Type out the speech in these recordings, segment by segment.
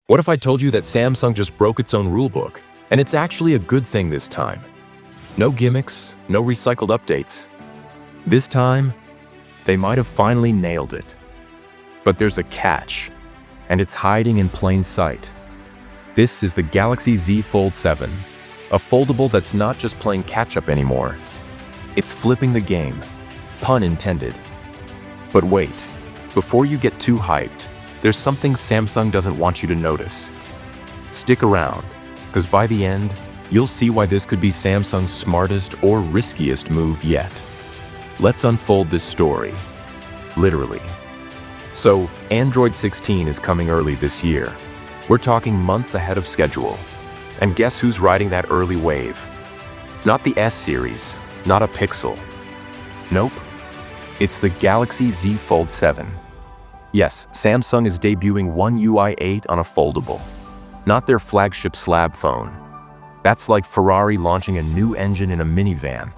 What if I told you that Samsung just broke its own rulebook, and it's actually a good thing this time? No gimmicks, no recycled updates. This time, they might have finally nailed it. But there's a catch, and it's hiding in plain sight. This is the Galaxy Z Fold 7, a foldable that's not just playing catch-up anymore. It's flipping the game, pun intended. But wait, before you get too hyped, there's something Samsung doesn't want you to notice. Stick around, because by the end, you'll see why this could be Samsung's smartest or riskiest move yet. Let's unfold this story, literally. So, Android 16 is coming early this year. We're talking months ahead of schedule. And guess who's riding that early wave? Not the S series, not a Pixel. Nope, it's the Galaxy Z Fold 7. Yes, Samsung is debuting One UI 8 on a foldable, not their flagship slab phone. That's like Ferrari launching a new engine in a minivan.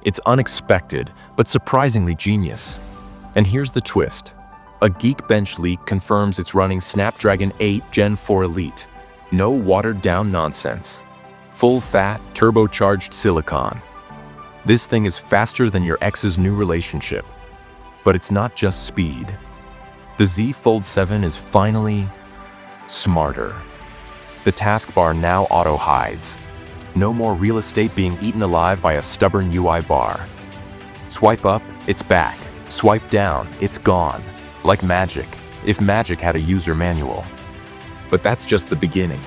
It's unexpected, but surprisingly genius. And here's the twist. A Geekbench leak confirms it's running Snapdragon 8 Gen 4 Elite. No watered-down nonsense. Full-fat, turbocharged silicon. This thing is faster than your ex's new relationship. But it's not just speed. The Z Fold 7 is finally smarter. The taskbar now auto-hides. No more real estate being eaten alive by a stubborn UI bar. Swipe up, it's back. Swipe down, it's gone. Like magic, if magic had a user manual. But that's just the beginning.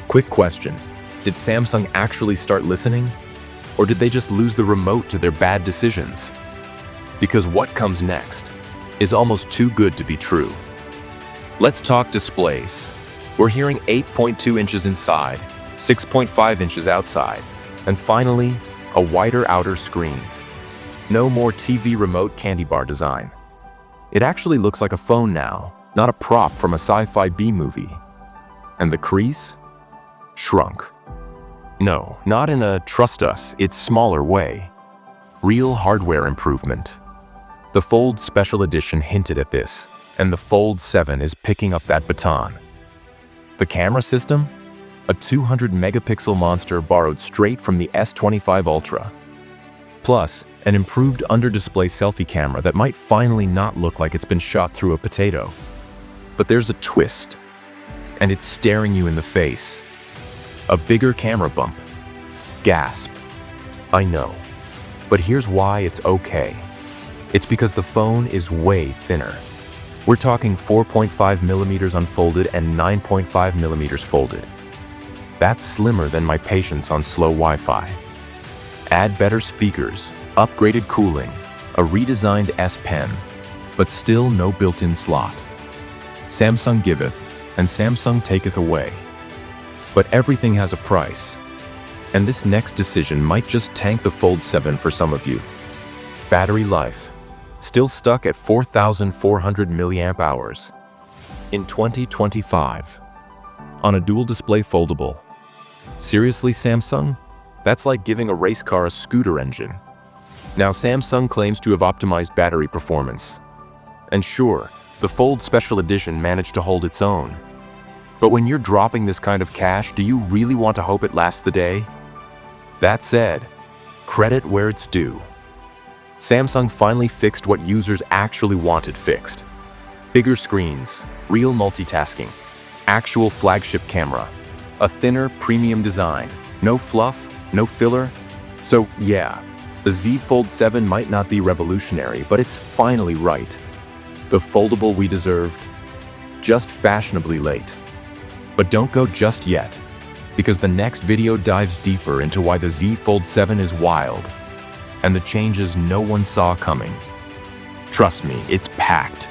Quick question, did Samsung actually start listening? Or did they just lose the remote to their bad decisions? Because what comes next is almost too good to be true. Let's talk displays. We're hearing 8.2 inches inside, 6.5 inches outside, and finally, a wider outer screen. No more TV remote candy bar design. It actually looks like a phone now, not a prop from a sci-fi B-movie. And the crease? Shrunk. No, not in a trust us, it's smaller way. Real hardware improvement. The Fold Special Edition hinted at this, and the Fold 7 is picking up that baton. The camera system? A 200-megapixel monster borrowed straight from the S25 Ultra. Plus, an improved under-display selfie camera that might finally not look like it's been shot through a potato. But there's a twist, and it's staring you in the face. A bigger camera bump. Gasp. I know, but here's why it's okay. It's because the phone is way thinner. We're talking 4.5 millimeters unfolded and 9.5 millimeters folded. That's slimmer than my patience on slow Wi-Fi. Add better speakers, upgraded cooling, a redesigned S Pen, but still no built-in slot. Samsung giveth, and Samsung taketh away. But everything has a price, and this next decision might just tank the Fold 7 for some of you. Battery life. Still stuck at 4,400 milliamp hours in 2025 on a dual display foldable. Seriously, Samsung? That's like giving a race car a scooter engine. Now, Samsung claims to have optimized battery performance. And sure, the Fold Special Edition managed to hold its own. But when you're dropping this kind of cash, do you really want to hope it lasts the day? That said, credit where it's due. Samsung finally fixed what users actually wanted fixed. Bigger screens, real multitasking, actual flagship camera, a thinner premium design, no fluff, no filler. So yeah, the Z Fold 7 might not be revolutionary, but it's finally right. The foldable we deserved, just fashionably late. But don't go just yet, because the next video dives deeper into why the Z Fold 7 is wild, and the changes no one saw coming. Trust me, it's packed.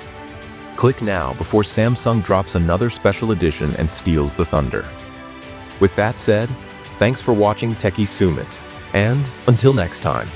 Click now before Samsung drops another special edition and steals the thunder. With that said, thanks for watching Techie Sumit, and until next time.